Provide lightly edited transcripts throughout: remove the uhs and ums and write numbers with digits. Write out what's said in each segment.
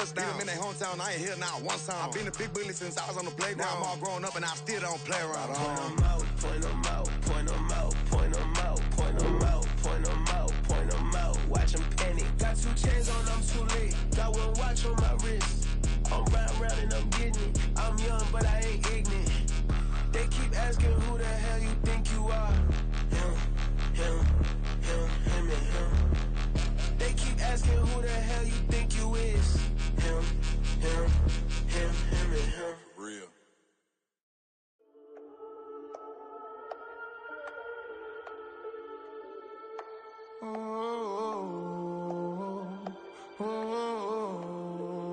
touchdown. Beat them in their hometown, I ain't here now one time. I've been a big bully since I was on the playground. Now I'm all grown up and I still don't play around. Point them out, point them out, point them out, point them out, point them out, point them out, point them out. Watch them panic. Got 2 chains on, I'm too late. Got 1 watch on my wrist. I'm round and I'm getting it. I'm young, but I ain't ignorant. They keep asking who the hell you think you are. Him, and him. They keep asking who the hell you think you is. Him, and him. Real.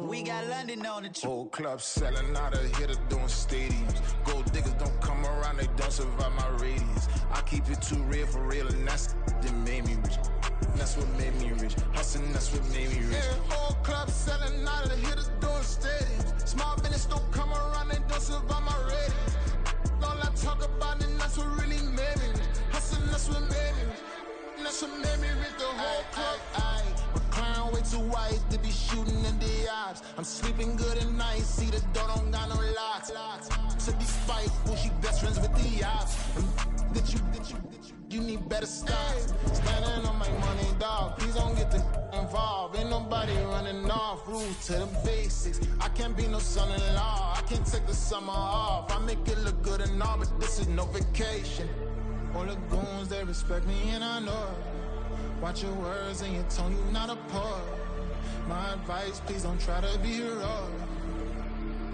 We got London on the trip. Whole club selling out of hitter doing stadiums. Gold diggers don't come around, they don't survive my radius. I keep it too real for real, and that's that made me rich. That's what made me rich. Hustling, that's what made me rich. Yeah, whole club selling out of hitters doing stadiums. Small business don't come around, they don't survive my radius. All I talk about it, that's what really made me rich. Hustling, that's what made me rich. That's what made me rich. The whole club. McLaren way too wide to be shooting in the eyes. I'm sleeping good at night, see the door don't got no locks. To be spiteful, she best friends with the odds. You need better styles. Standing on my money, dog. Please don't get the involved. Ain't nobody running off. Rules to the basics. I can't be no son-in-law. I can't take the summer off. I make it look good and all, but this is no vacation. All the goons, they respect me and I know it. Watch your words and your tone, you not a poet. My advice, please don't try to be heroic.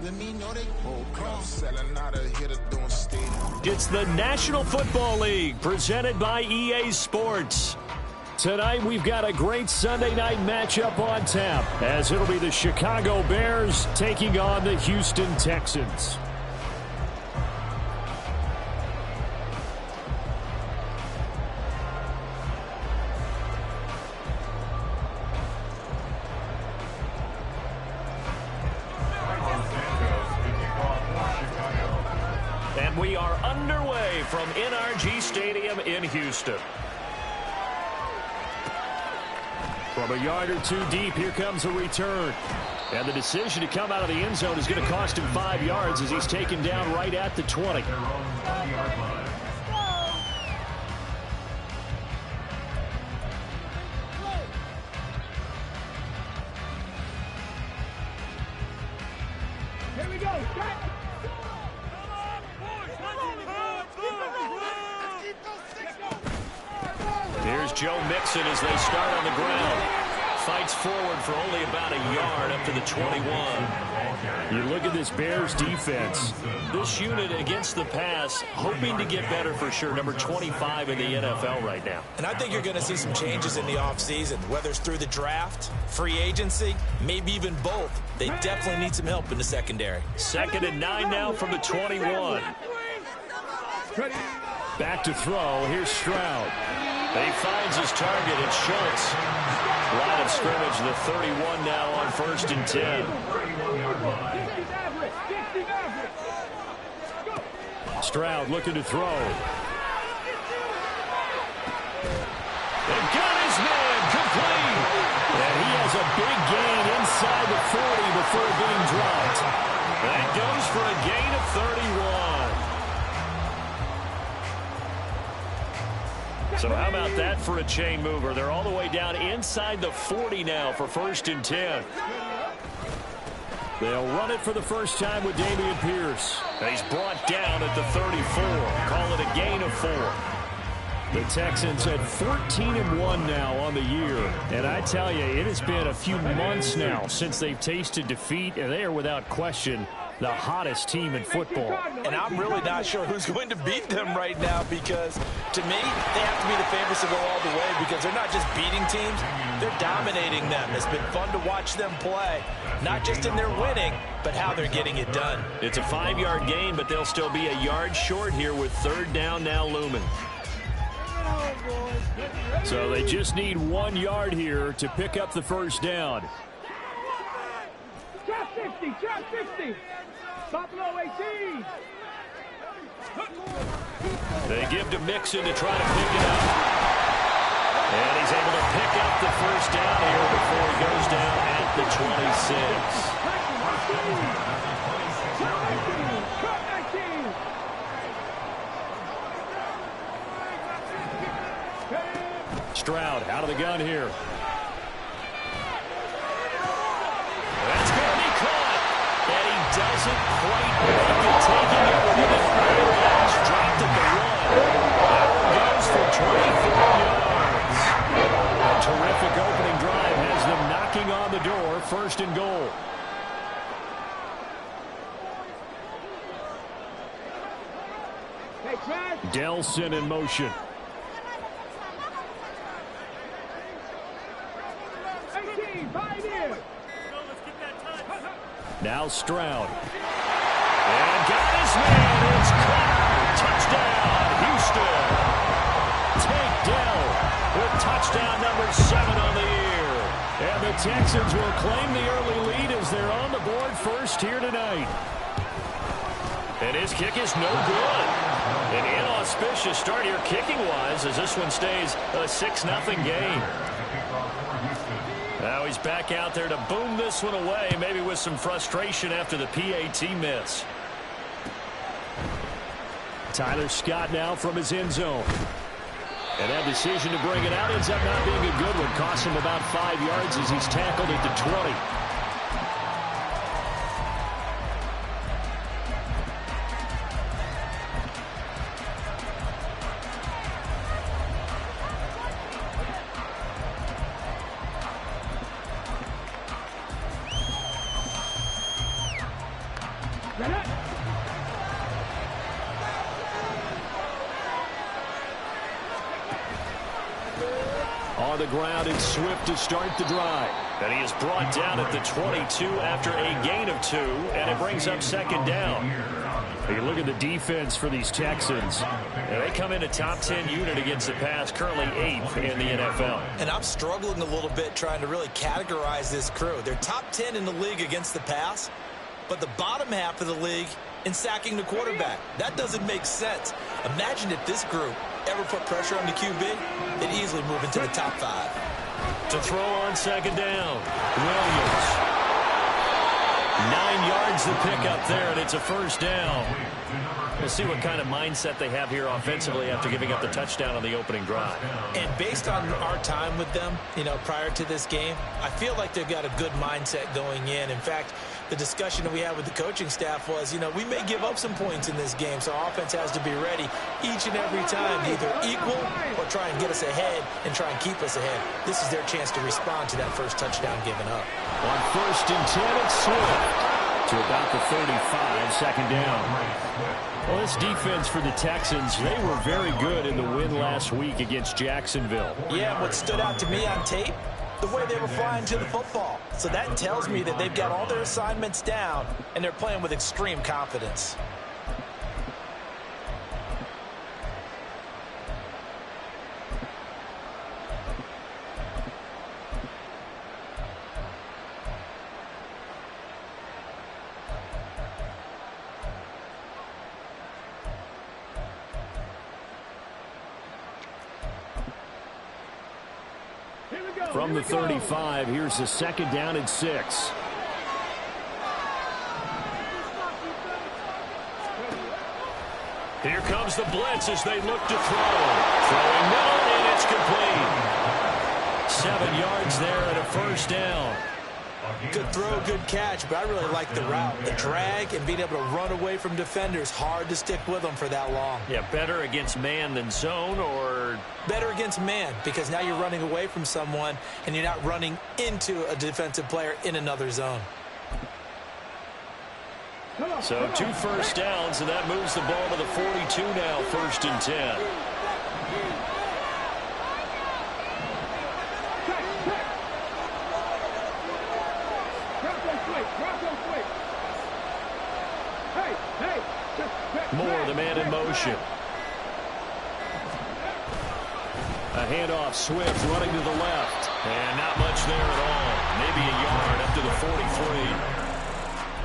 Let me know they whole club selling out of here to doing stadium. It's the National Football League presented by EA Sports. Tonight we've got a great Sunday night matchup on tap, as it'll be the Chicago Bears taking on the Houston Texans. We are underway from NRG Stadium in Houston. From a yard or 2 deep, here comes a return. And the decision to come out of the end zone is going to cost him 5 yards as he's taken down right at the 20. Here we go. Here's Joe Mixon as they start on the ground. Fights forward for only about a yard up to the 21. You look at this Bears defense. This unit against the pass, hoping to get better for sure. Number 25 in the NFL right now. And I think you're going to see some changes in the offseason, whether it's through the draft, free agency, maybe even both. They definitely need some help in the secondary. 2nd and 9 now from the 21. Back to throw. Here's Stroud. He finds his target at Schultz. Line of scrimmage, the 31 now on 1st and 10. Stroud looking to throw. They've got his man complete. And he has a big gain inside the 40 before being dropped. That goes for a gain of 31. So how about that for a chain mover? They're all the way down inside the 40 now for 1st and 10. They'll run it for the first time with Dameon Pierce. And he's brought down at the 34. Call it a gain of 4. The Texans at 14-1 now on the year. And I tell you, it has been a few months now since they've tasted defeat, and they are without question the hottest team in football. And I'm really not sure who's going to beat them right now, because to me, they have to be the favorites to go all the way, because they're not just beating teams, they're dominating them. It's been fun to watch them play, not just in their winning, but how they're getting it done. It's a 5-yard gain, but they'll still be a yard short here with 3rd down now looming. So they just need 1 yard here to pick up the 1st down. Trap 60, trap 60. Buffalo 18. They give to Mixon to try to pick it up. And he's able to pick up the first down here before he goes down at the 26. Stroud out of the gun here. That's going to be caught. And he doesn't quite make it, taking it within a 3 yards. Dropped at the 1. That one goes for 24 yards. A terrific opening drive has them knocking on the door. 1st and goal. Delson in motion. Now Stroud. And got his man. It's caught. Touchdown, Houston. Tank Dell with touchdown number 7 on the year. And the Texans will claim the early lead as they're on the board first here tonight. And his kick is no good. An inauspicious start here kicking-wise as this one stays a 6-0 game. Now he's back out there to boom this one away, maybe with some frustration after the PAT miss. Tyler Scott now from his end zone. And that decision to bring it out ends up not being a good one. Costs him about 5 yards as he's tackled at the 20. On the ground, it's Swift to start the drive. And he is brought down at the 22 after a gain of 2, and it brings up 2nd down. You look at the defense for these Texans. And they come in a top 10 unit against the pass, currently 8th in the NFL. And I'm struggling a little bit trying to really categorize this crew. They're top 10 in the league against the pass, but the bottom half of the league in sacking the quarterback. That doesn't make sense. Imagine if this group ever put pressure on the QB, they'd easily move into the top 5. To throw on 2nd down, Williams. 9 yards the pickup there, and it's a 1st down. We'll see what kind of mindset they have here offensively after giving up the touchdown on the opening drive. And based on our time with them, prior to this game, I feel like they've got a good mindset going in. In fact, the discussion that we had with the coaching staff was, we may give up some points in this game, so our offense has to be ready each and every time, either equal or try and get us ahead and try and keep us ahead. This is their chance to respond to that first touchdown given up. On 1st and 10, it's Swift to about the 35, 2nd down. Well, this defense for the Texans, they were very good in the win last week against Jacksonville. Yeah, what stood out to me on tape, the way they were flying to the football. So that tells me that they've got all their assignments down, and they're playing with extreme confidence. From the 35, here's the 2nd down and 6. Here comes the blitz as they look to throw. Throwing no, and it's complete. 7 yards there and a 1st down. Good throw, good catch, but I really like the route. The drag and being able to run away from defenders, hard to stick with them for that long. Yeah, better against man than zone, or? Better against man, because now you're running away from someone and you're not running into a defensive player in another zone. So 2 1st downs, and that moves the ball to the 42 now, 1st and 10. Moore, the man in motion. A handoff, Swift running to the left. And not much there at all. Maybe a yard up to the 43.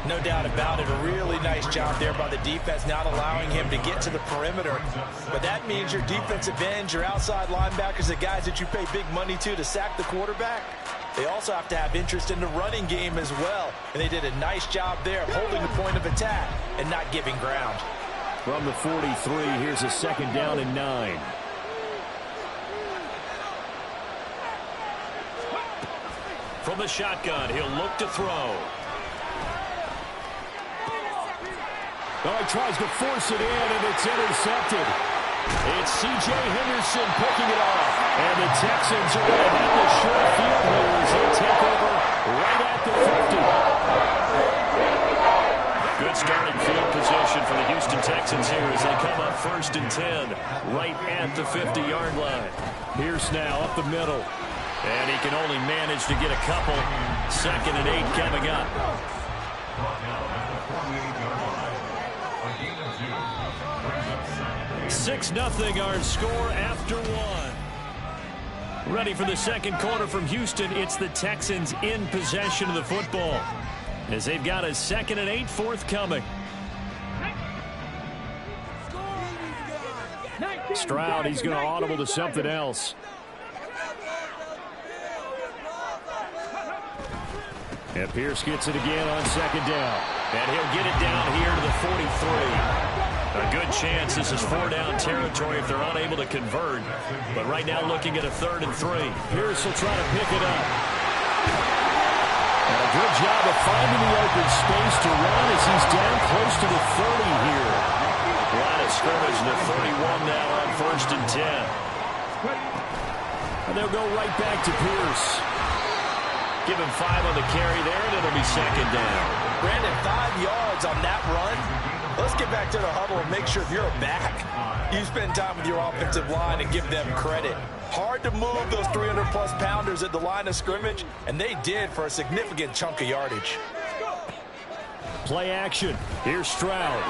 No doubt about it. A really nice job there by the defense, not allowing him to get to the perimeter. But that means your defensive ends, your outside linebackers, the guys that you pay big money to sack the quarterback, they also have to have interest in the running game as well. And they did a nice job there of holding the point of attack and not giving ground. From the 43, here's a 2nd down and 9. From the shotgun, he'll look to throw. Oh, he tries to force it in, and it's intercepted. It's C.J. Henderson picking it off. And the Texans are going to have the short field here as they take over right at the 50. Good starting field position for the Houston Texans here as they come up 1st and 10 right at the 50-yard line. Pierce now up the middle. And he can only manage to get a couple. 2nd and 8 coming up. 6-0 our score after 1. Ready for the second quarter from Houston. It's the Texans in possession of the football as they've got a 2nd and 8 forthcoming. Stroud, he's going to audible to something else. And Pierce gets it again on 2nd down. And he'll get it down here to the 43. A good chance this is 4-down territory if they're unable to convert. But right now looking at a 3rd and 3. Pierce will try to pick it up. And a good job of finding the open space to run as he's down close to the 30 here. Line of scrimmage to the 31 now on 1st and 10. And they'll go right back to Pierce. Give him 5 on the carry there, and it'll be 2nd down. Brandon, 5 yards on that run. Let's get back to the huddle and make sure if you're a back, you spend time with your offensive line and give them credit. Hard to move those 300-plus pounders at the line of scrimmage, and they did for a significant chunk of yardage. Play action. Here's Stroud.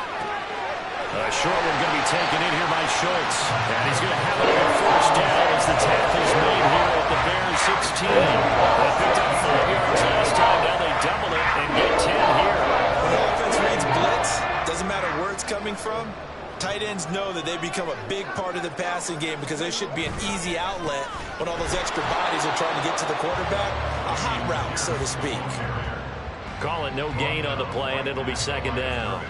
A short one going to be taken in here by Schultz. And he's going to have it on 1st down as the tackle's made here at the Bears 16. They picked up 5 yards last time. Now they double it and get 10 here. When the offense reads blitz, doesn't matter where it's coming from, tight ends know that they become a big part of the passing game because they should be an easy outlet when all those extra bodies are trying to get to the quarterback. A hot route, so to speak. Call it no gain on the play, and it'll be 2nd down.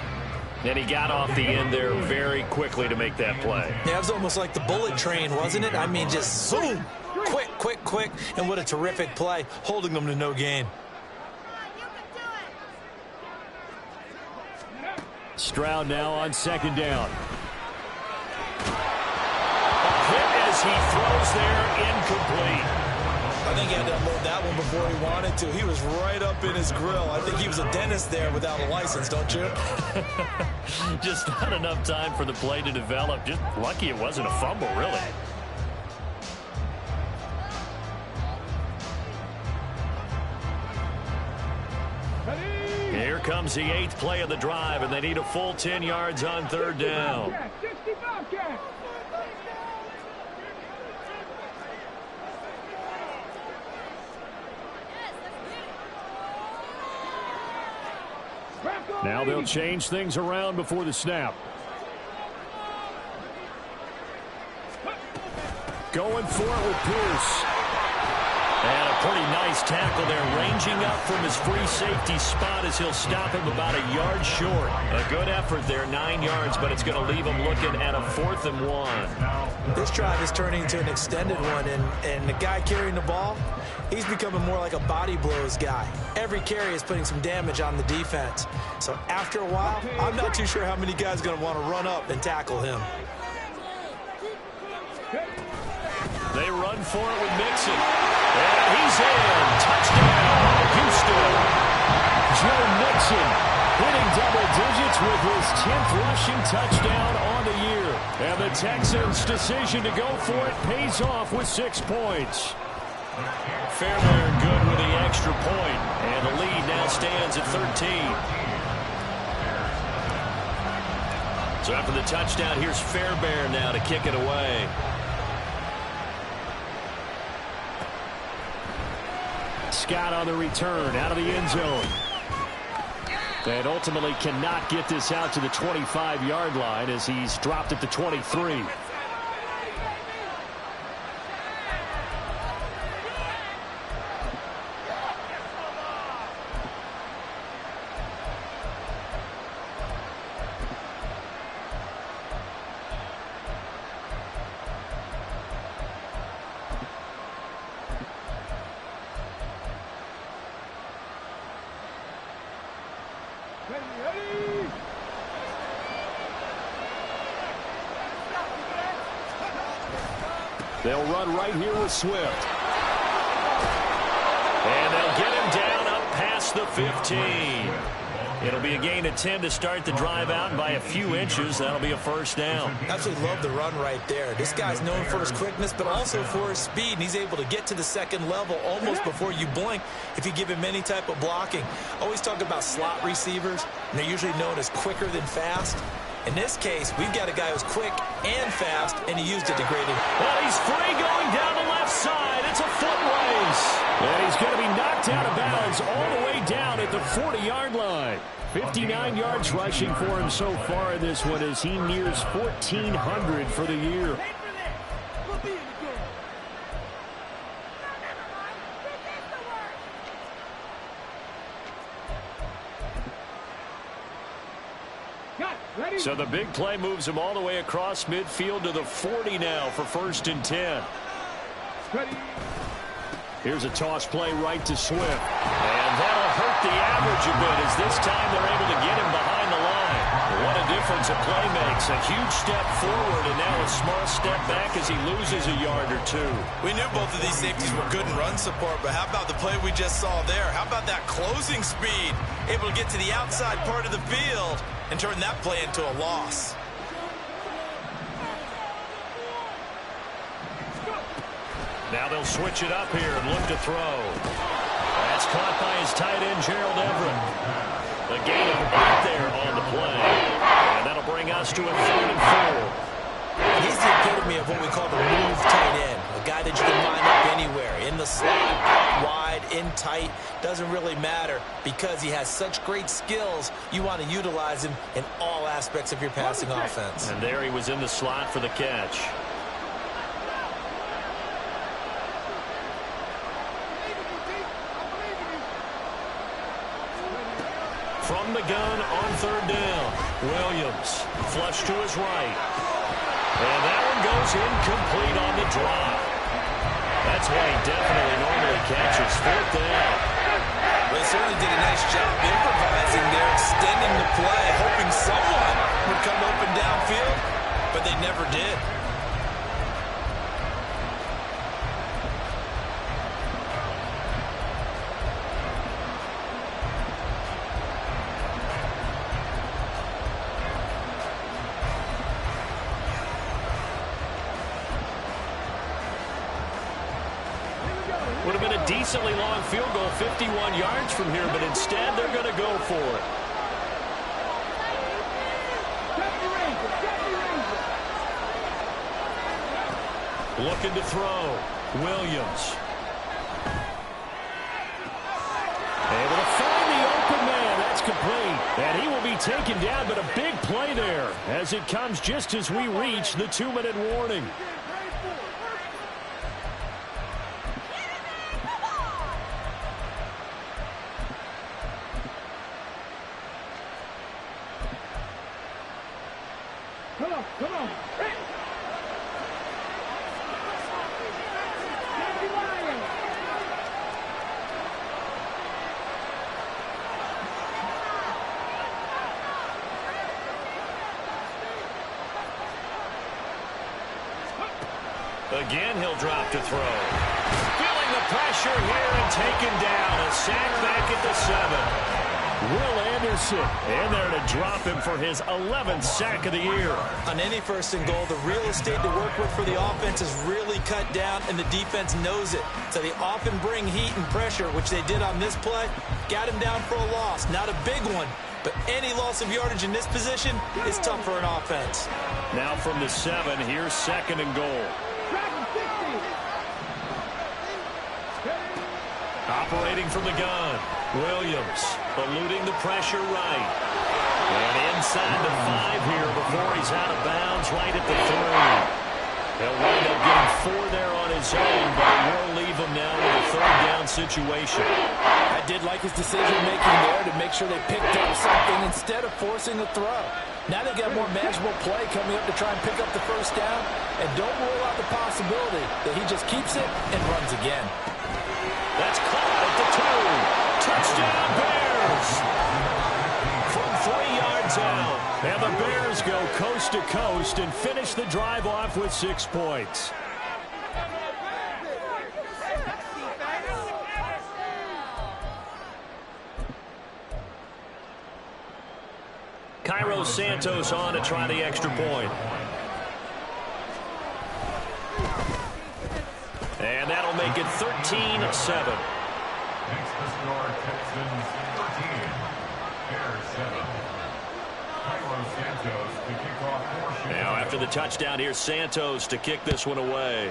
And he got off the end there very quickly to make that play. Yeah, it was almost like the bullet train, wasn't it? I mean, just zoom, quick, quick, quick, and what a terrific play, holding them to no gain. Stroud now on 2nd down. A hit as he throws there, incomplete. I think he had to unload that one before he wanted to. He was right up in his grill. I think he was a dentist there without a license, don't you? Just not enough time for the play to develop. Just lucky it wasn't a fumble, really. Here comes the 8th play of the drive, and they need a full 10 yards on 3rd down. Now they'll change things around before the snap. Going for it with Pierce. And a pretty nice tackle there, ranging up from his free safety spot as he'll stop him about a yard short. A good effort there, 9 yards, but it's going to leave him looking at a 4th and 1. This drive is turning into an extended one, and the guy carrying the ball, he's becoming more like a body blows guy. Every carry is putting some damage on the defense. So after a while, I'm not too sure how many guys are going to want to run up and tackle him. They run for it with Mixon. And he's in. Touchdown, Houston. Joe Mixon hitting double digits with his 10th rushing touchdown on the year. And the Texans' decision to go for it pays off with 6 points. Fairbairn good with the extra point. And the lead now stands at 13. So after the touchdown, here's Fairbairn now to kick it away. Scott on the return out of the end zone. And ultimately cannot get this out to the 25-yard line as he's dropped at the 23. They'll run right here with Swift. And they'll get him down up past the 15. It'll be a gain of 10 to start the drive out, and by a few inches, that'll be a first down. Absolutely love the run right there. This guy's known for his quickness, but also for his speed, and he's able to get to the second level almost before you blink if you give him any type of blocking. Always talk about slot receivers, and they're usually known as quicker than fast. In this case, we've got a guy who's quick and fast, and he used it to great effect. Well, he's free going down the left side. It's a foot race. And he's going to be knocked out of bounds all the way down at the 40-yard line. 59 yards rushing for him so far in this one as he nears 1,400 for the year. So the big play moves him all the way across midfield to the 40 now for 1st and 10. Here's a toss play right to Swift. And that'll hurt the average a bit as this time they're able to get him behind the line. What a difference a play makes. A huge step forward and now a small step back as he loses a yard or two. We knew both of these safeties were good in run support, but how about the play we just saw there? How about that closing speed? Able to get to the outside part of the field and turn that play into a loss. Now they'll switch it up here and look to throw. That's caught by his tight end, Gerald Everett. The gain of 8 there on the play. And that'll bring us to a 3rd and 4. He's the epitome of what we call the move tight end. A guy that you can line up anywhere. In the slot, out wide, in tight. Doesn't really matter because he has such great skills. You want to utilize him in all aspects of your passing offense. And there he was in the slot for the catch. From the gun on 3rd down. Williams, flush to his right. And that one goes incomplete on the drop. That's why he definitely normally catches 4th down. Well, he certainly did a nice job improvising there, extending the play, hoping someone would come open downfield, but they never did. Would have been a decently long field goal, 51 yards from here, but instead they're going to go for it. Looking to throw. Williams. Able to find the open man. That's complete. And he will be taken down, but a big play there as it comes just as we reach the 2-minute warning. Come on. Again, he'll drop to throw. Feeling the pressure here and taken down. A sack back at the 7. Will Anderson, and there to drop him for his 11th sack of the year. On any 1st and goal, the real estate to work with for the offense is really cut down, and the defense knows it. So they often bring heat and pressure, which they did on this play. Got him down for a loss. Not a big one, but any loss of yardage in this position is tough for an offense. Now from the 7, here's 2nd and goal. Operating from the gun. Williams eluding the pressure right. And inside the 5 here before he's out of bounds right at the 3. He'll wind up getting 4 there on his own, but it will leave him now with a 3rd down situation. I did like his decision-making there to make sure they picked up something instead of forcing a throw. Now they got more manageable play coming up to try and pick up the 1st down, and don't rule out the possibility that he just keeps it and runs again. That's caught at the 2. Touchdown, Bears! From 3 yards out. And the Bears go coast to coast and finish the drive off with 6 points. Cairo Santos on to try the extra point. And that'll make it 13-7. Next to score, Texans 13, Bears 7. Cairo Santos to kick off portion. Now after the touchdown, here's Santos to kick this one away.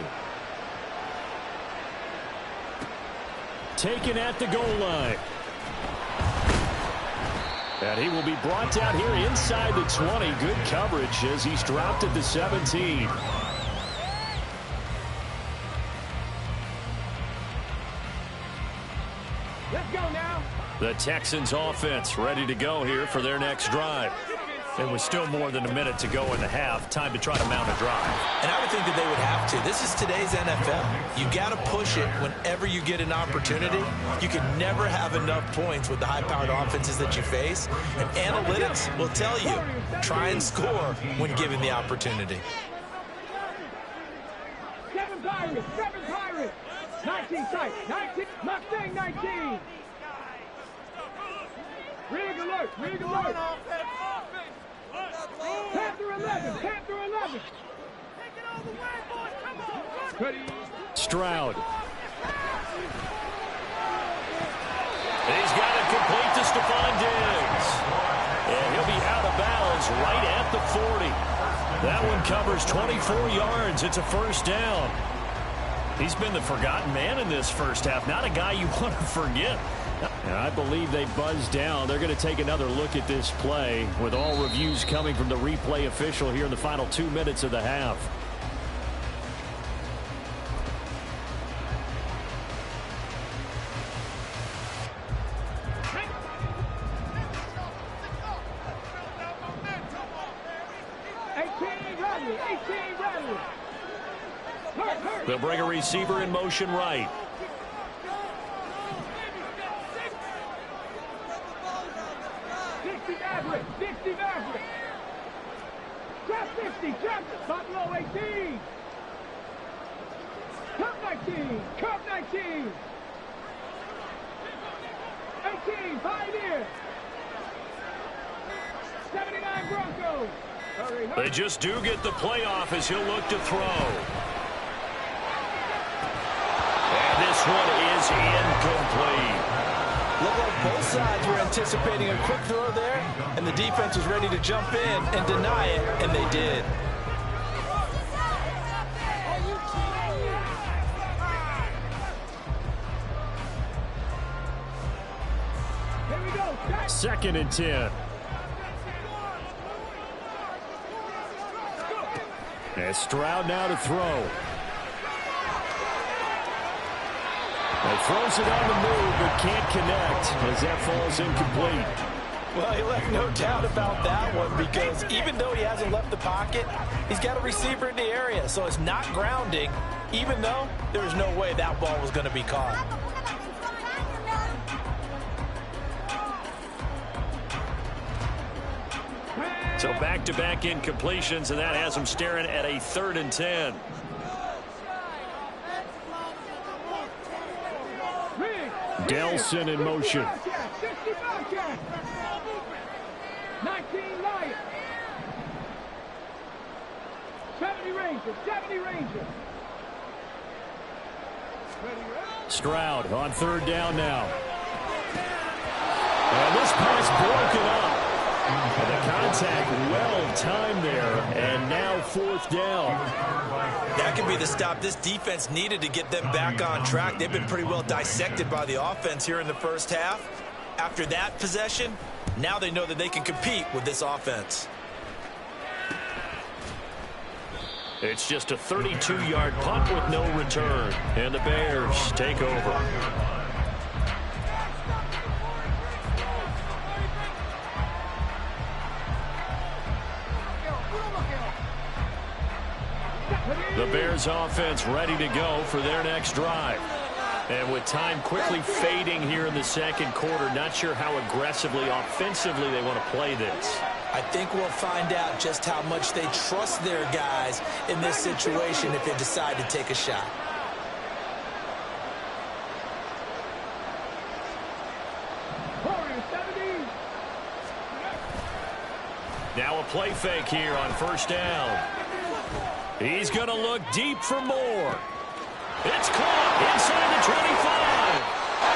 Taken at the goal line. And he will be brought down here inside the 20. Good coverage as he's dropped at the 17. Let's go now. The Texans offense ready to go here for their next drive. There was still more than a minute to go in the half. Time to try to mount a drive. And I would think that they would have to. This is today's NFL. You got to push it whenever you get an opportunity. You can never have enough points with the high-powered offenses that you face. And analytics will tell you, try and score when given the opportunity. 7 Pirates, 7 Pirates. 19 sight, 19, Mustang 19. Rig alert, rig alert. Panther 11, Panther 11. Take it all the way, boys, come on. Ready. Stroud. He's got it complete to Stephon Diggs. And he'll be out of bounds right at the 40. That one covers 24 yards. It's a 1st down. He's been the forgotten man in this first half. Not a guy you want to forget. And I believe they buzzed down. They're going to take another look at this play with all reviews coming from the replay official here in the final 2 minutes of the half. They'll bring a receiver in motion right. Dixie Maverick. Drop 50, drop Buffalo 18. Cup 19, Cup 19. 18, Pioneer. 79 Broncos. They just do get the playoff as he'll look to throw. And this one is incomplete. Looked like both sides were anticipating a quick throw there, and the defense was ready to jump in and deny it, and they did. Here we go. 2nd and 10. And Stroud now to throw. He throws it on the move, but can't connect as that falls incomplete. Well, he left no doubt about that one because even though he hasn't left the pocket, he's got a receiver in the area, so it's not grounding, even though there was no way that ball was going to be caught. So back-to-back incompletions, and that has him staring at a 3rd and 10. Delson in motion. 19 Lions. 70 Rangers. 70 Rangers. Stroud on 3rd down now. And this pass broken up. And the contact well-timed there, and now 4th down. That could be the stop this defense needed to get them back on track. They've been pretty well dissected by the offense here in the first half. After that possession, now they know that they can compete with this offense. It's just a 32-yard punt with no return, and the Bears take over. The Bears offense ready to go for their next drive. And with time quickly fading here in the second quarter, not sure how aggressively, offensively they want to play this. I think we'll find out just how much they trust their guys in this situation if they decide to take a shot. Now a play fake here on first down. He's going to look deep for more. It's caught inside the 25.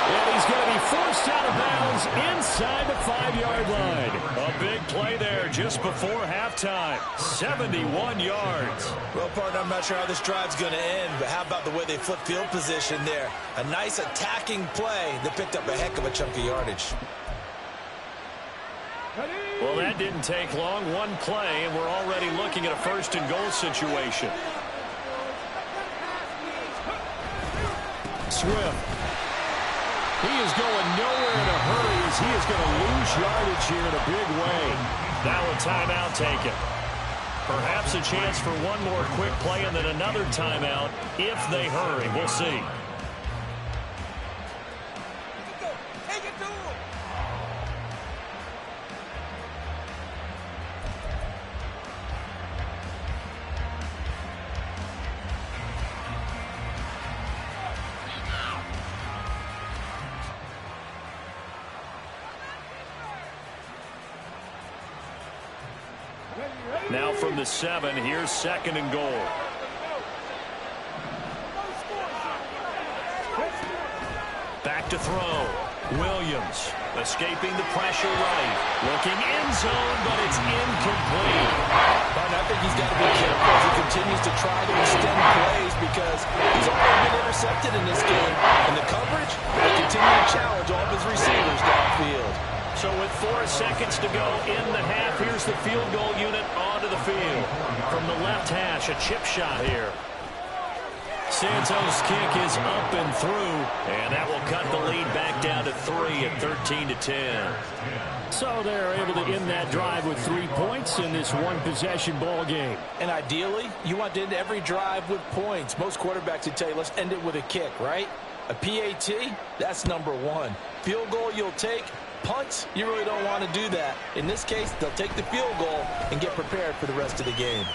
And he's going to be forced out of bounds inside the 5-yard line. A big play there just before halftime. 71 yards. Well, partner, I'm not sure how this drive's going to end, but how about the way they flip field position there? A nice attacking play that picked up a heck of a chunk of yardage. Well, that didn't take long. One play, and we're already looking at a first-and-goal situation. Swift. He is going nowhere in a hurry as he is going to lose yardage here in a big way. Now a timeout taken. Perhaps a chance for one more quick play and then another timeout if they hurry. We'll see. Now from the 7, here's second and goal. Back to throw. Williams escaping the pressure right. Looking end zone, but it's incomplete. But I think he's got to be careful as he continues to try to extend plays because he's already been intercepted in this game. And the coverage will continue to challenge all of his receivers downfield. So with 4 seconds to go in the half, here's the field goal unit onto the field. From the left hash, a chip shot here. Santos' kick is up and through, and that will cut the lead back down to 3 at 13-10. So they're able to end that drive with 3 points in this one-possession ball game. And ideally, you want to end every drive with points. Most quarterbacks would tell you, let's end it with a kick, right? A PAT, that's number 1. Field goal you'll take. Punts, you really don't want to do that. In this case, they'll take the field goal and get prepared for the rest of the game.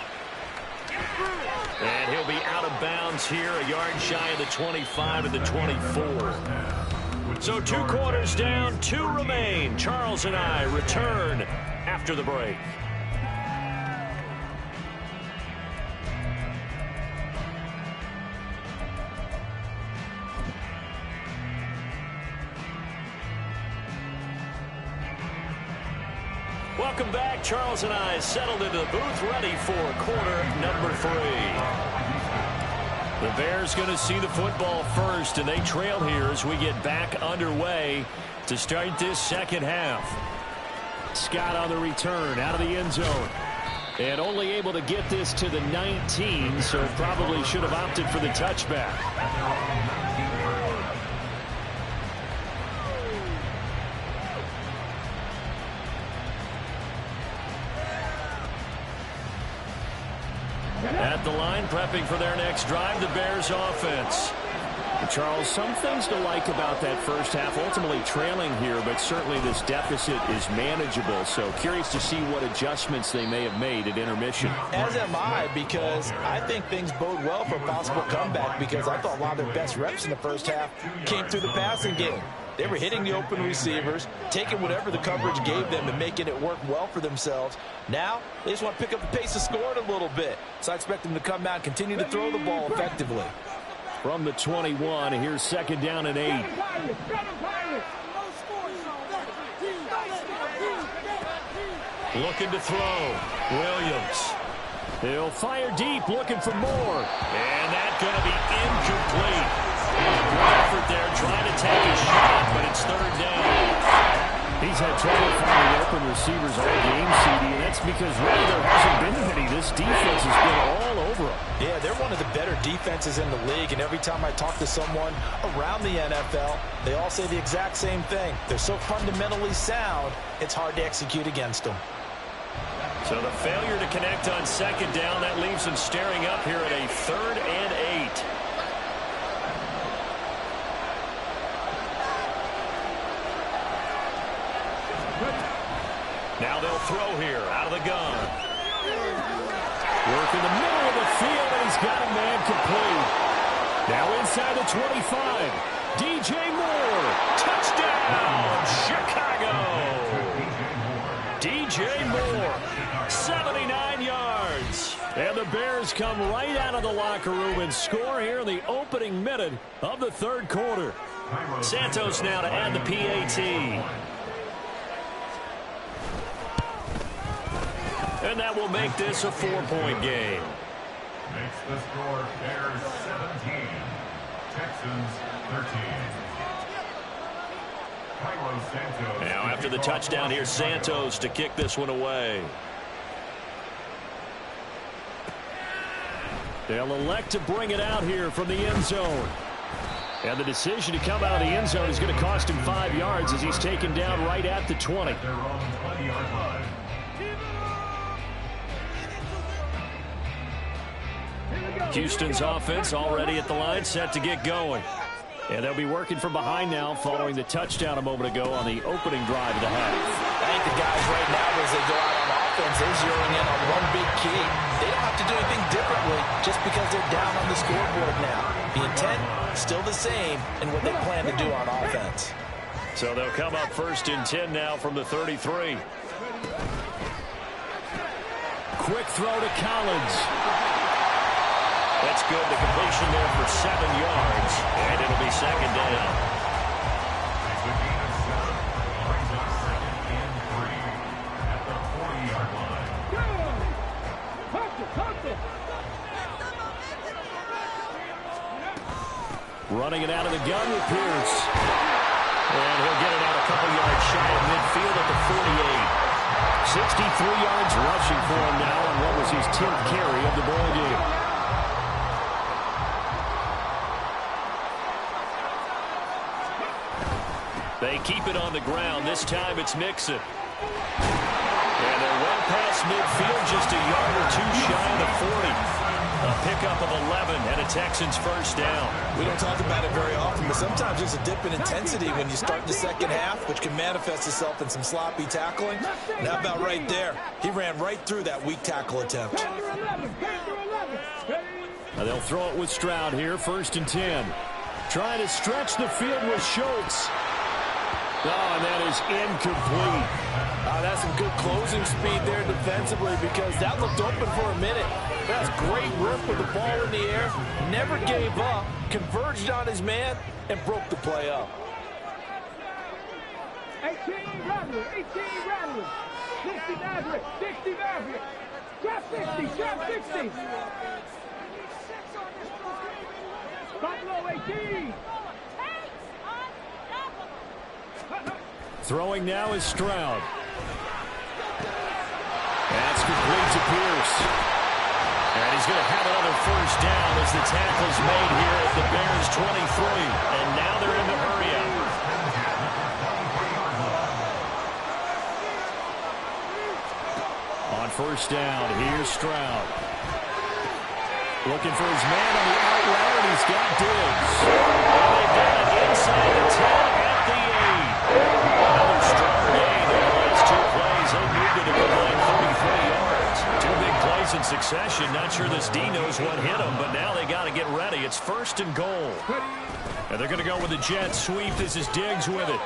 And he'll be out of bounds here, a yard shy of the 25 and the 24. So 2 quarters down, 2 remain. Charles and I return after the break. Welcome back. Charles and I settled into the booth, ready for quarter number 3. The Bears going to see the football first, and they trail here as we get back underway to start this second half. Scott on the return, out of the end zone. And only able to get this to the 19, so probably should have opted for the touchback. At the line, prepping for their next drive, the Bears offense. Charles, some things to like about that first half. Ultimately trailing here, but certainly this deficit is manageable. So curious to see what adjustments they may have made at intermission. As am I, because I think things bode well for a possible comeback, because I thought a lot of their best reps in the first half came through the passing game. They were hitting the open receivers, taking whatever the coverage gave them and making it work well for themselves. Now, they just want to pick up the pace of scoring a little bit. So I expect them to come out and continue to throw the ball effectively. From the 21, here's second down and 8. Looking to throw. Williams. He'll fire deep, looking for more. And that's going to be incomplete. Good effort there, trying to take a shot, but it's third down. He's had trouble finding open receivers all game, CD, and that's because really there hasn't been many. This defense has been all over them. Yeah, they're one of the better defenses in the league, and every time I talk to someone around the NFL, they all say the exact same thing. They're so fundamentally sound, it's hard to execute against them. So the failure to connect on second down, that leaves them staring up here at a 3rd and 8. Now they'll throw here out of the gun. Work in the middle of the field, and he's got a man complete. Now inside the 25. DJ Moore. Touchdown, Chicago. DJ Moore, 79 yards. And the Bears come right out of the locker room and score here in the opening minute of the 3rd quarter. Santos now to add the PAT. And that will make this a 4-point game. Makes the score Bears 17, Texans 13. Now after the touchdown, here's Santos to kick this one away. They'll elect to bring it out here from the end zone. And the decision to come out of the end zone is going to cost him 5 yards as he's taken down right at the 20. Their own 20-yard line. Houston's offense already at the line, set to get going. And they'll be working from behind now following the touchdown a moment ago on the opening drive of the half. I think the guys right now, as they go out on offense, they're zeroing in on one big key. They don't have to do anything differently just because they're down on the scoreboard now. The intent, still the same in what they plan to do on offense. So they'll come up 1st and 10 now from the 33. Quick throw to Collins. That's good. The completion there for 7 yards. And it'll be 2nd down. It's a gain of 7. Brings up 2nd and 3 at the 40-yard line. Running it out of the gun with Pierce. And he'll get it out a couple yards shy of midfield at the 48. 63 yards rushing for him now on what was his 10th carry of the ball game. They keep it on the ground. This time it's Mixon. And they're well past midfield, just a yard or two shy of the 40. A pickup of 11 and a Texans 1st down. We don't talk about it very often, but sometimes there's a dip in intensity when you start the second half, which can manifest itself in some sloppy tackling. And how about right there? He ran right through that weak tackle attempt. Now they'll throw it with Stroud here, 1st and 10. Trying to stretch the field with Schultz. Oh, and that is incomplete. That's some good closing speed there defensively because that looked open for a minute. That's great work with the ball in the air. Never gave up, converged on his man, and broke the play up. 18 Rattler, 18 Rattler, 60 Maverick, 60 Maverick. Drop 60, drop 60. Buffalo 18. Throwing now is Stroud. That's complete to Pierce. And he's going to have another 1st down as the tackle's made here at the Bears 23. And now they're in the hurry up. On 1st down, here's Stroud. Looking for his man on the out route, and he's got Diggs. And they've got it inside the 10 at the 8. Another strong gain in the last 2 plays. They moved it to combined 33 yards. 2 big plays in succession. Not sure this D knows what hit him, but now they got to get ready. It's 1st and goal. And they're going to go with the jet sweep. This is Diggs with it.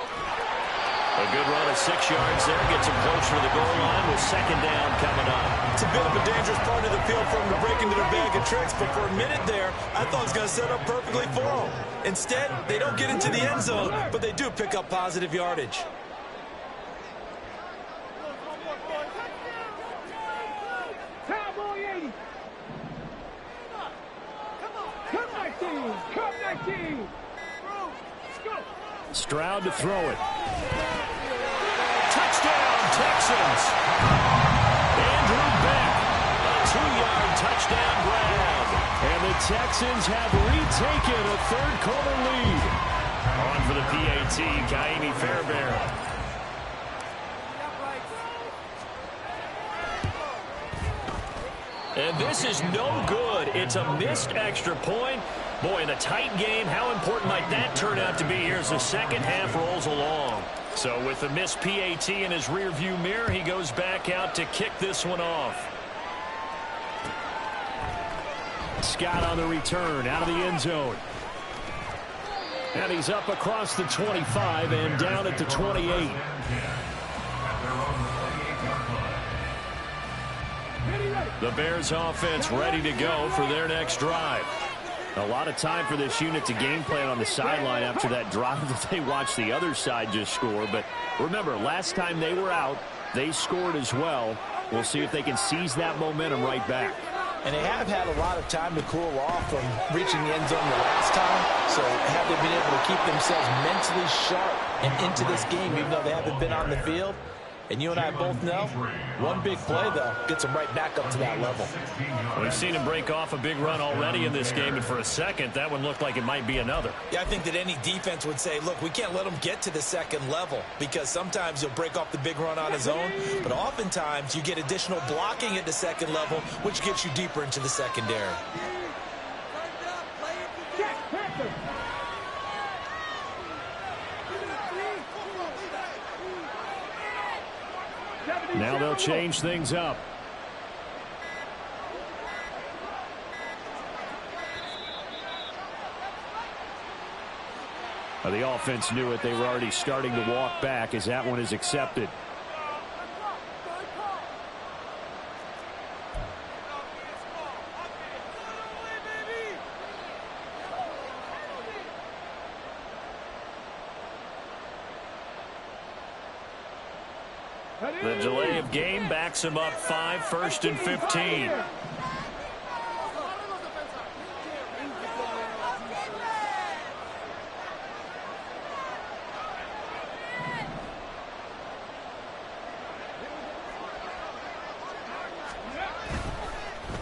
A good run of 6 yards there. Gets him closer to the goal line with 2nd down coming up. It's a bit of a dangerous part of the field for him to break into their bag of tricks, but for a minute there, I thought it was going to set up perfectly for him. Instead, they don't get into the end zone, but they do pick up positive yardage. Cowboy 80. Come 19, come 19. Stroud to throw it. Texans. Andrew Beck, a 2-yard touchdown grab. And the Texans have retaken a third-quarter lead. On for the PAT, Kaimi Fairbairn. And this is no good. It's a missed extra point. Boy, in a tight game, how important might that turn out to be here as the second half rolls along? So with the missed PAT in his rearview mirror, he goes back out to kick this one off. Scott on the return, out of the end zone. And he's up across the 25 and down at the 28. The Bears offense ready to go for their next drive. A lot of time for this unit to game plan on the sideline after that drive that they watched the other side just score. But remember, last time they were out, they scored as well. We'll see if they can seize that momentum right back. And they have had a lot of time to cool off from reaching the end zone the last time. So have they been able to keep themselves mentally sharp and into this game, even though they haven't been on the field? And you and I both know, one big play, though, gets them right back up to that level. We've seen him break off a big run already in this game, and for a second, that one looked like it might be another. Yeah, I think that any defense would say, look, we can't let him get to the second level, because sometimes he'll break off the big run on his own, but oftentimes you get additional blocking at the second level, which gets you deeper into the secondary. Now they'll change things up. The offense knew it. They were already starting to walk back as that one is accepted. The delay of game backs him up 5, 1st and 15.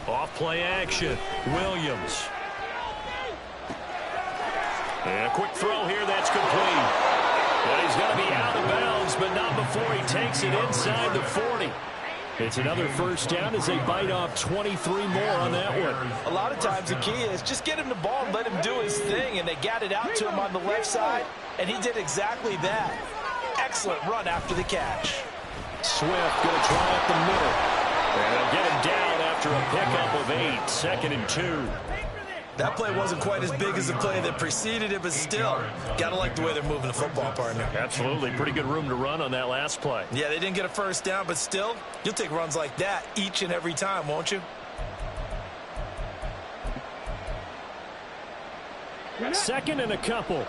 Off play action. Williams. And a quick throw here that's complete. Well, he's going to be out of bounds, but not before he takes it inside the 40. It's another first down as they bite off 23 more on that one. A lot of times the key is just get him the ball and let him do his thing, and they got it out to him on the left side, and he did exactly that. Excellent run after the catch. Swift going to try up the middle. And they'll get him down after a pickup of 8, 2nd and 2. That play wasn't quite as big as the play that preceded it, but still, got to like the way they're moving the football, partner. Absolutely. Pretty good room to run on that last play. Yeah, they didn't get a first down, but still, you'll take runs like that each and every time, won't you? 2nd and a couple.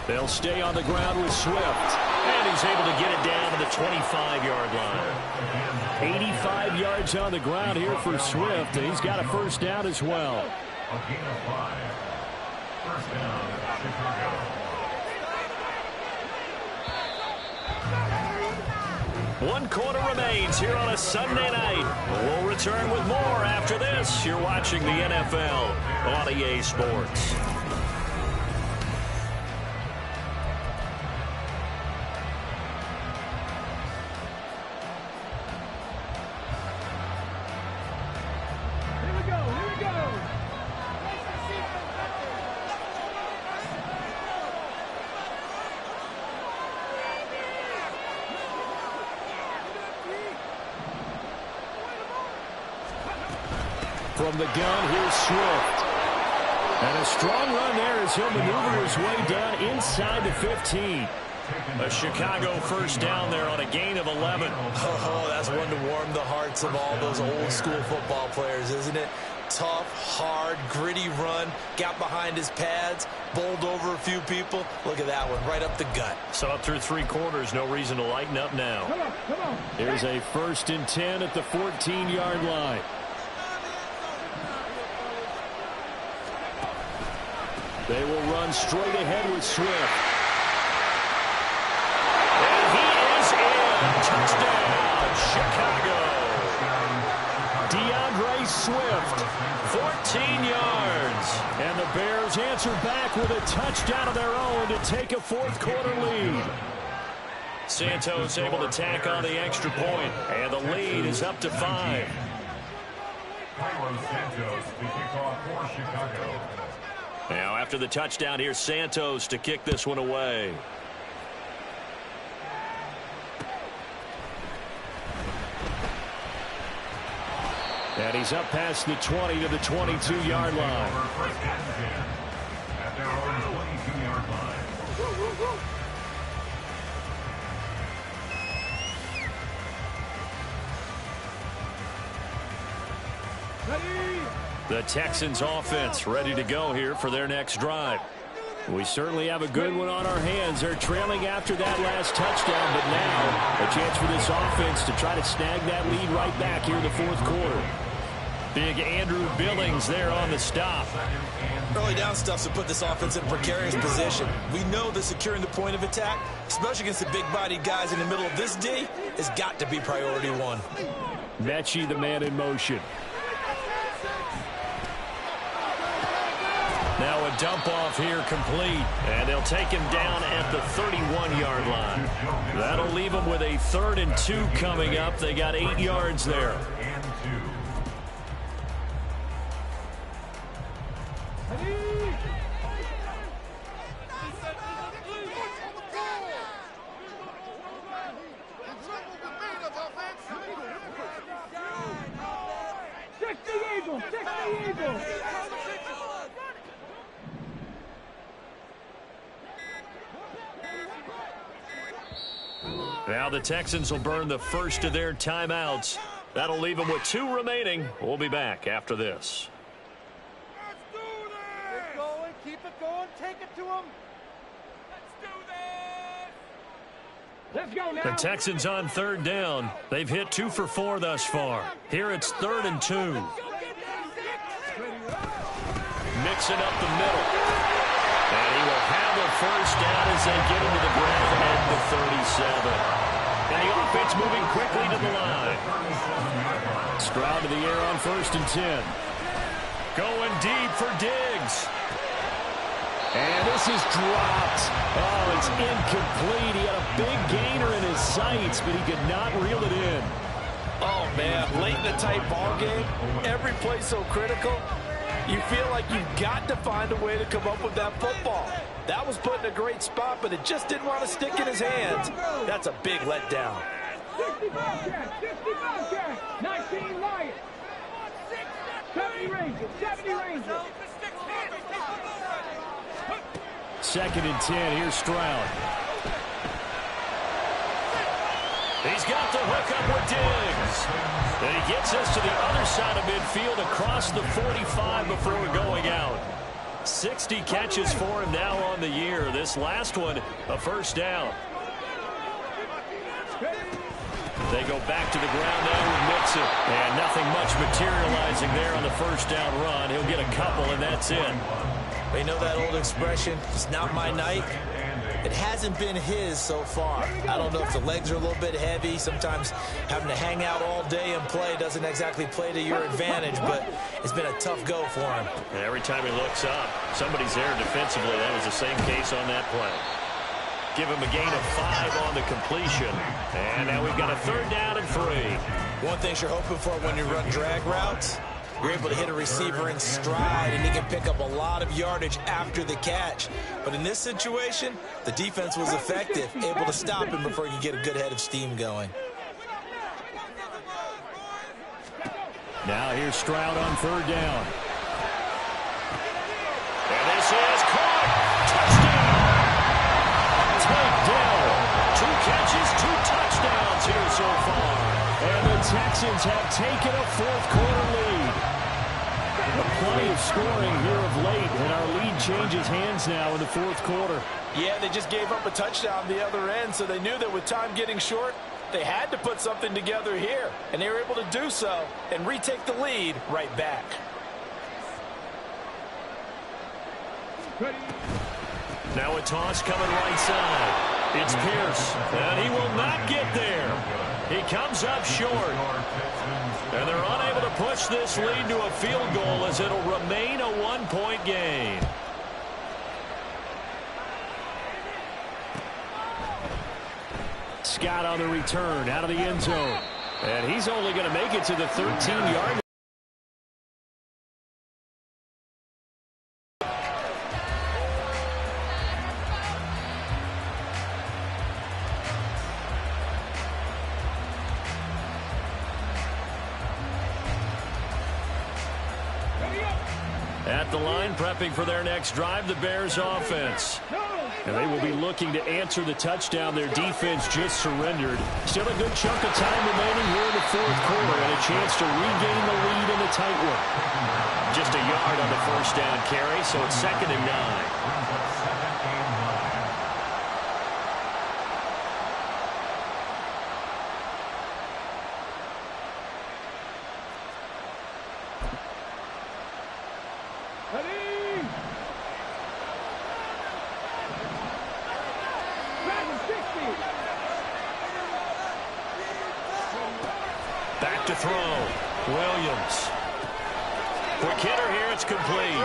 They'll stay on the ground with Swift. And he's able to get it down to the 25-yard line. 85 yards on the ground here for Swift. And he's got a first down as well. A gain of 5. First down, Chicago. One quarter remains here on a Sunday night. We'll return with more after this. You're watching the NFL on EA Sports. From the gun, here's Swift. And a strong run there as he'll maneuver his way down inside the 15. A Chicago first down there on a gain of 11. Oh, that's one to warm the hearts of all those old school football players, isn't it? tough, hard, gritty run. Got behind his pads, bowled over a few people. Look at that one, right up the gut. So up through 3 quarters, no reason to lighten up now. Come on. Here's a 1st and 10 at the 14-yard line. They will run straight ahead with Swift. And he is in. Touchdown, Chicago. DeAndre Swift, 14 yards. And the Bears answer back with a touchdown of their own to take a 4th quarter lead. Santos able to tack on the extra point, and the lead is up to 5. Carlos Santos, the kickoff for Chicago. Now after the touchdown, here's Santos to kick this one away. And he's up past the 20 to the 22-yard line. At their own 22-yard line. The Texans offense ready to go here for their next drive. We certainly have a good one on our hands. They're trailing after that last touchdown, but now a chance for this offense to try to snag that lead right back here in the 4th quarter. Big Andrew Billings there on the stop. Early down stuff to put this offense in a precarious position. We know that securing the point of attack, especially against the big-bodied guys in the middle of this D, has got to be priority 1. Mechie, the man in motion. Now a dump off here complete, and they'll take him down at the 31-yard line. That'll leave him with a 3rd and 2 coming up. They got 8 yards there. Now the Texans will burn the first of their timeouts. That'll leave them with 2 remaining. We'll be back after this. Let's do this! Keep going, keep it going, take it to him. Let's do this! Let's go now. The Texans on 3rd down. They've hit 2 for 4 thus far. Here it's 3rd and 2. Mixing up the middle. And he will have a 1st down as they get into the ground at the 37. And the offense moving quickly to the line. Stroud to the air on 1st and 10. Going deep for Diggs. And this is dropped. Oh, it's incomplete. He had a big gainer in his sights, but he could not reel it in. Oh, man, late in a tight ball game, every play so critical. You feel like you've got to find a way to come up with that football. That was put in a great spot, but it just didn't want to stick in his hands. That's a big letdown. 65 catch, 19 Lions, 70 Rangers, 70 Rangers. 2nd and 10, here's Stroud. He's got the hook up with Diggs. And he gets us to the other side of midfield across the 45 before going out. 60 catches for him now on the year. This last one, a 1st down. They go back to the ground now with Mixon. And nothing much materializing there on the 1st down run. He'll get a couple, and that's it. You know that old expression, it's not my night? It hasn't been his so far. I don't know if the legs are a little bit heavy. Sometimes having to hang out all day and play doesn't exactly play to your advantage, but it's been a tough go for him. And every time he looks up, somebody's there defensively. That was the same case on that play. Give him a gain of 5 on the completion. And now we've got a 3rd down and 3. One thing you're hoping for when you run drag routes, you're able to hit a receiver in stride, and he can pick up a lot of yardage after the catch. But in this situation, the defense was effective, able to stop him before he could get a good head of steam going. Now here's Stroud on 3rd down. And this is caught. Touchdown. Tank Dell. 2 catches, 2 touchdowns here so far. And the Texans have taken a 4th quarter lead. Plenty of scoring here of late, and our lead changes hands now in the fourth quarter. Yeah, they just gave up a touchdown the other end, so they knew that with time getting short, they had to put something together here, and they were able to do so and retake the lead right back. Now a toss coming right side. It's Pierce, and he will not get there. He comes up short, and they're unable to push this lead to a field goal as it'll remain a one-point game. Scott on the return out of the end zone, and he's only going to make it to the 13-yard line. At the line, prepping for their next drive, the Bears offense. And they will be looking to answer the touchdown their defense just surrendered. Still a good chunk of time remaining here in the fourth quarter and a chance to regain the lead in the tight one. Just a yard on the first down carry, so it's 2nd and 9. Back to throw. Williams. Quick hitter here. It's complete.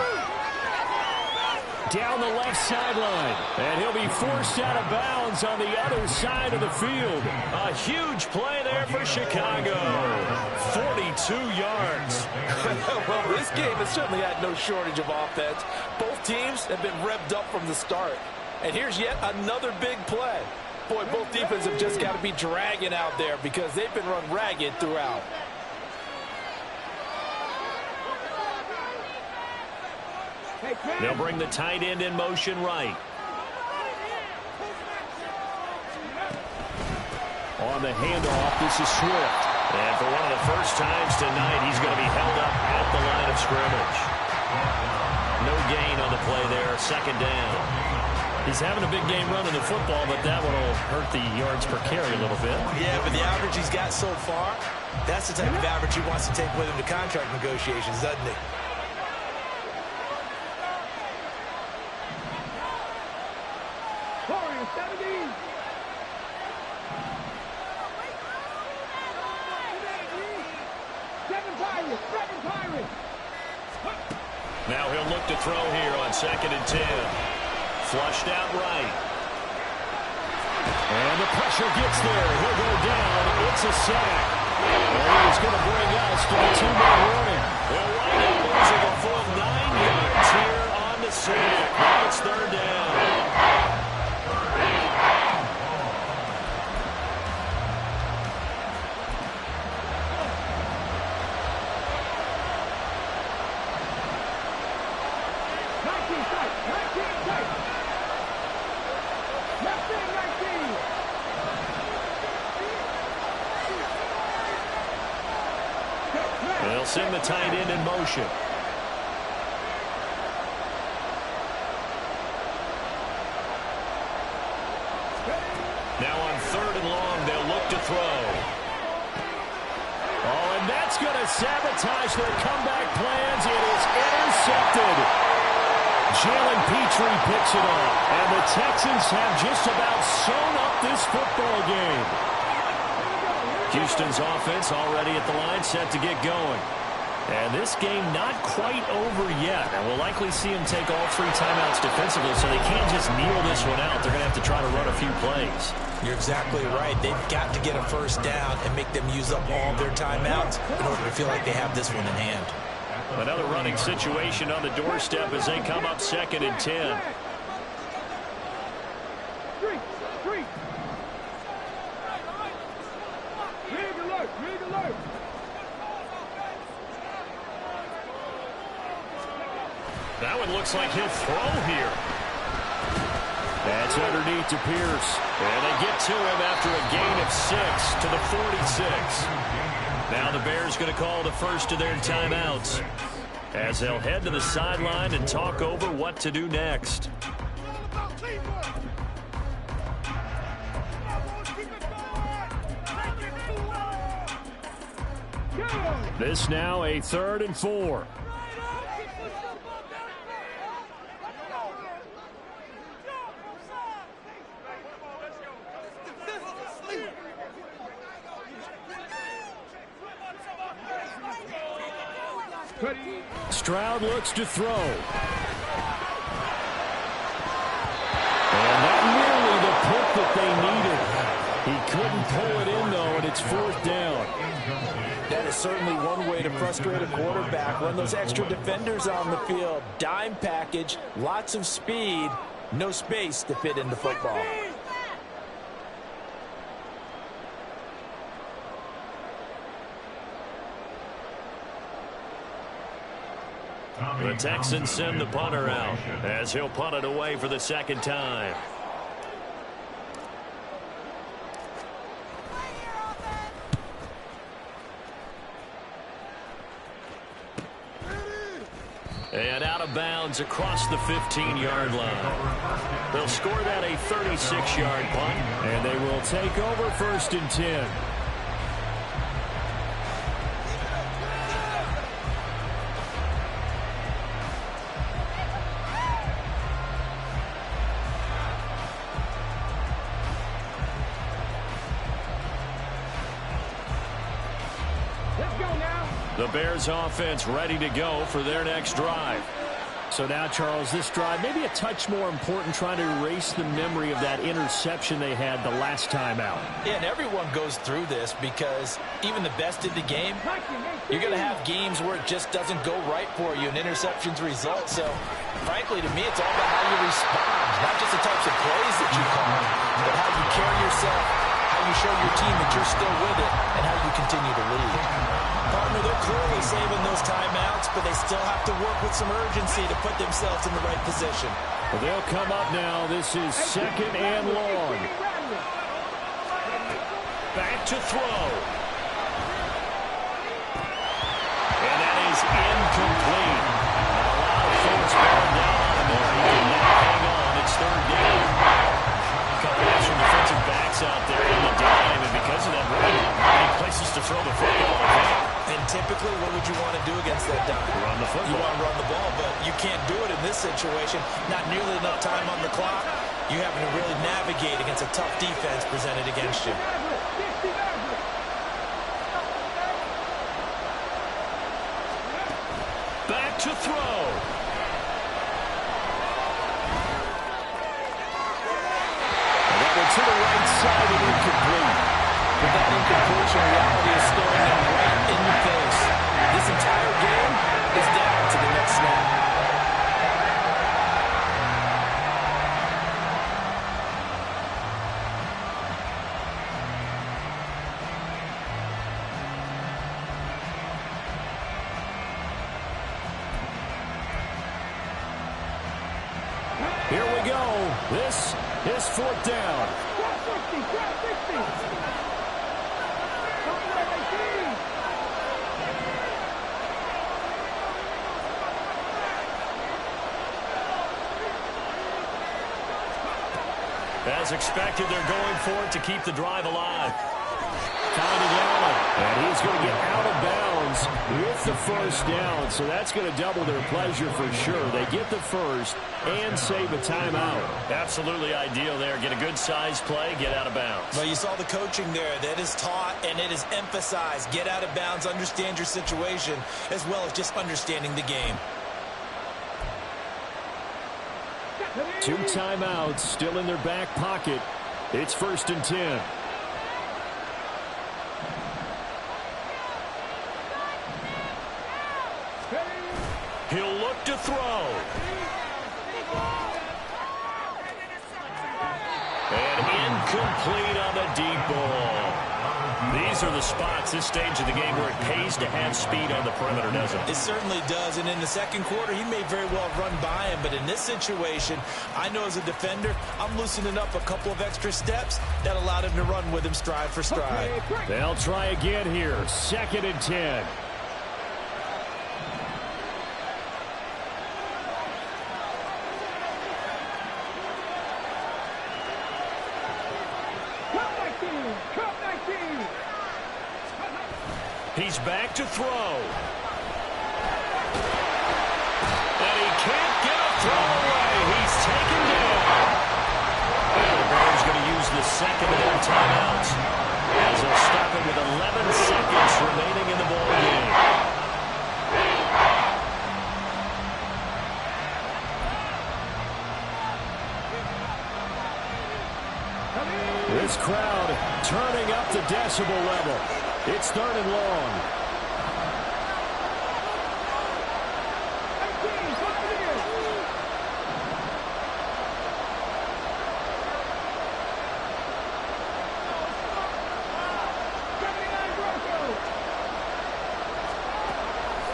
Down the left sideline. And he'll be forced out of bounds on the other side of the field. A huge play there for Chicago. 42 yards. Well, this game has certainly had no shortage of offense. Both teams have been revved up from the start. And here's yet another big play. Boy, both defenses have just got to be dragging out there because they've been run ragged throughout. They'll bring the tight end in motion right. On the handoff, this is Swift. And for one of the first times tonight, he's going to be held up at the line of scrimmage. No gain on the play there, 2nd down. He's having a big game running the football, but that one will hurt the yards per carry a little bit. Yeah, but the average he's got so far, that's the type of average he wants to take with him to contract negotiations, doesn't he? Now he'll look to throw here on 2nd and 10. Flushed out right. And the pressure gets there. He'll go down. It's a sack. And he's going to bring us to the 2-minute warning. They'll wind up losing a full 9 yards here on the sack. Now it's 3rd down. They'll send the tight end in motion. Now on 3rd and long, they'll look to throw. Oh, and that's going to sabotage their comeback plans. It is intercepted. Jalen Petrie picks it up. And the Texans have just about sewn up this football game. Houston's offense already at the line, set to get going. And this game not quite over yet. And we'll likely see them take all 3 timeouts defensively, so they can't just kneel this one out. They're going to have to try to run a few plays. You're exactly right. They've got to get a first down and make them use up all of their timeouts in order to feel like they have this one in hand. Another running situation on the doorstep as they come up 2nd and 10. That one looks like he'll throw here. That's underneath to Pierce. And they get to him after a gain of 6 to the 46. Now the Bears going to call the first of their timeouts. as they'll head to the sideline and talk over what to do next. This now a 3rd and 4. Stroud looks to throw. And not nearly the pick that they needed. He couldn't pull it in, though, and it's 4th down. That is certainly one way to frustrate a quarterback. Run those extra defenders on the field. Dime package, lots of speed, no space to fit into football. The Texans send the punter out as he'll punt it away for the 2nd time. And out of bounds across the 15-yard line. They'll score that a 36-yard punt. And they will take over 1st and 10. The Bears offense ready to go for their next drive. So now, Charles, this drive maybe a touch more important, trying to erase the memory of that interception they had the last time out. Yeah, and everyone goes through this because even the best in the game, you're going to have games where it just doesn't go right for you, and interceptions result. So, frankly, to me, it's all about how you respond, not just the types of plays that you call, but how you carry yourself, how you show your team that you're still with it, and how you continue to lead. Partner, they're clearly saving those timeouts, but they still have to work with some urgency to put themselves in the right position. Well, they'll come up now. This is 2nd and long. Back to throw. And that is incomplete. A lot of folks bearing down on him there. He did not hang on. It's 3rd down. A couple extra defensive backs out there in the dime, and because of that, really many places to throw the football. And typically, what would you want to do against that dime? Run the football. You want to run the ball, but you can't do it in this situation. Not nearly enough time on the clock. You having to really navigate against a tough defense presented against you. Back to throw. That one to the right side and incomplete. But that incompletion reality is staring them right in the face. This entire game is down to the next snap. Here we go. This is 4th down. As expected, they're going for it to keep the drive alive. Finding Allen, and he's going to get out of bounds with the 1st down, so that's going to double their pleasure for sure. They get the 1st and save a timeout. Absolutely ideal there. Get a good size play, get out of bounds. Well, you saw the coaching there. That is taught and it is emphasized. Get out of bounds, understand your situation, as well as just understanding the game. 2 timeouts still in their back pocket. It's 1st and 10. He'll look to throw. And incomplete on the deep ball. These are the spots, this stage of the game, where it pays to have speed on the perimeter, doesn't it? It certainly does, and in the second quarter, he may very well run by him, but in this situation, I know as a defender, I'm loosening up a couple of extra steps that allowed him to run with him stride for stride. They'll try again here, 2nd and 10. back to throw. And he can't get a throw away. He's taken down. And the Bears going to use the second of their timeouts as they'll stop it with 11 seconds remaining in the ball game. This crowd turning up the decibel level. It's 3rd and long.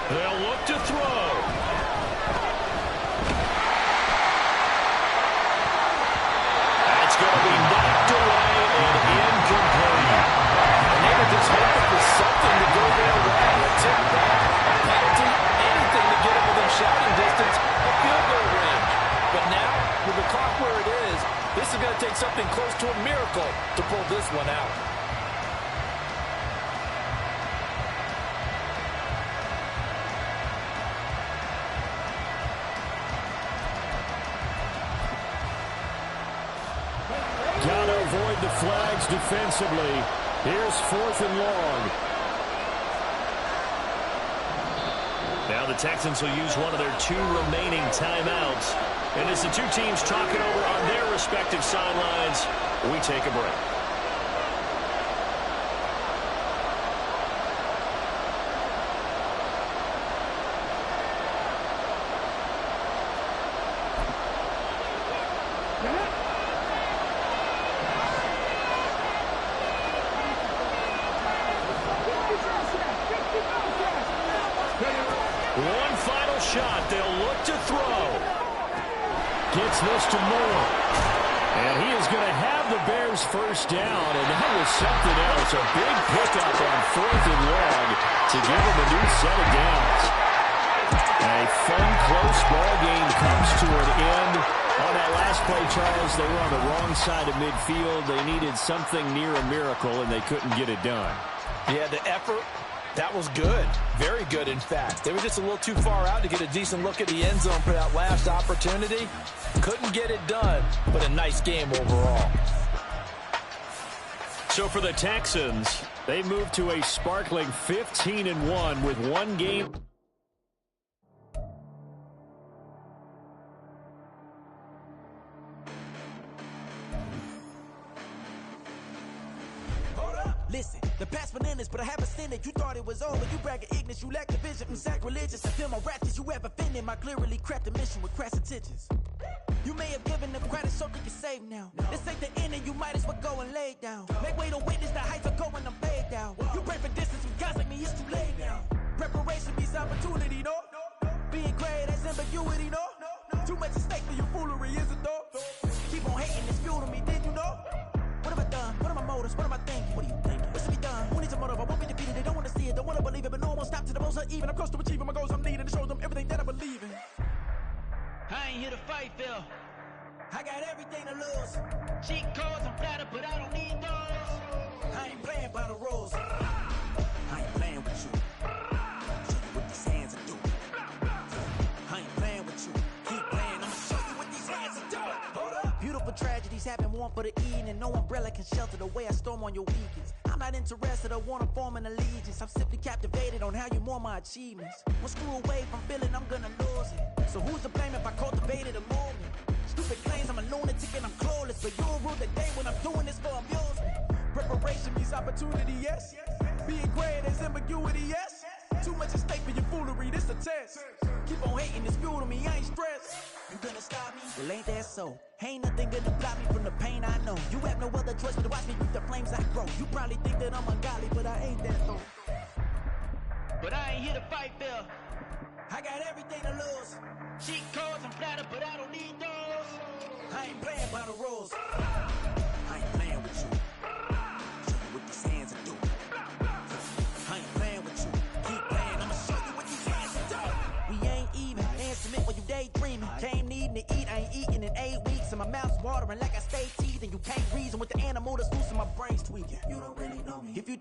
They'll look to throw. That's going to be knocked away and incomplete. And they were just hoping for something to go their way. A tip back, a penalty, anything to get them within shouting distance, a field goal range. But now, with the clock where it is, this is going to take something close to a miracle to pull this one out. Got to avoid the flags defensively. Here's 4th and long. Now the Texans will use one of their 2 remaining timeouts. And as the 2 teams talk it over on their respective sidelines, we take a break. One final shot. They'll look to throw. Gets this to Moore. And he is going to have the Bears first down. And that was something else. A big pickup on 4th and long to give them a new set of downs. A fun, close ball game comes to an end. On that last play, Charles, they were on the wrong side of midfield. They needed something near a miracle, and they couldn't get it done. Yeah, the effort, that was good. Very good, in fact. They were just a little too far out to get a decent look at the end zone for that last opportunity. Couldn't get it done, but a nice game overall. So for the Texans, they moved to a sparkling 15-1 with 1 game. Listen, the past bananas, but I haven't seen it. You thought it was over. You bragging ignorance. You lack the vision. I'm sacrilegious. I feel my ratchets. You ever offended my clearly crafted mission with crass intentions. You may have given them credit so they can save now. This ain't the end and you might as well go and lay down. Make way to witness the heights are going, I'm paid down. You pray for distance with guys like me, it's too late now. Preparation means opportunity, no? Being great, that's ambiguity, no? Too much at stake for your foolery, is it though? Keep on hating, it's fuel to me, did you know? What have I done? What are my motives? What am I thinking? What are you thinking? What should be done? Who needs a motive? I won't be defeated. They don't want to see it, don't want to believe it, but no one will stop to the most uneven. I'm close to achieving my goals. I'm needing to show them everything that I believe in. I ain't here to fight, Phil. I got everything to lose. Cheat codes, I'm flattered, but I don't need those. I ain't playing by the rules. I ain't playing with you. Show you what these hands are doing. I ain't playing with you. Keep playing, I'ma show you what these hands are doing. Hold up. Beautiful tragedies happen, one for the evening, and no umbrella can shelter the way I storm on your weekends. I'm not interested, I wanna form an allegiance. I'm simply captivated on how you mourn my achievements. One screw away from feeling I'm gonna lose it. So who's to blame if I cultivated a movement? Stupid claims I'm a lunatic and I'm clueless, but you'll rule the day when I'm doing this for amusement. Preparation means opportunity, yes. Being great is ambiguity, yes. Too much at stake for your foolery, this a test. Keep on hating, it's fuel to me, I ain't stressed. You gonna stop me? Well, ain't that so? Ain't nothing gonna block me from the pain I know. You have no other choice but to watch me reap the flames I grow. You probably think that I'm ungodly, but I ain't that though. But I ain't here to fight, Phil. I got everything to lose. Cheat codes, I'm flattered, but I don't need those. I ain't playing by the rules. I ain't playing with you. Show you what these hands are doing. I ain't playing with you. Keep playing, I'ma show you what these hands are doing. We ain't even. Instrument when you daydreaming. Came needing to eat, I ain't eating in 8 weeks. And my mouth's watering like I stay teething. You can't reason with the animal that's loose in my brain's tweaking. You don't really know me. If you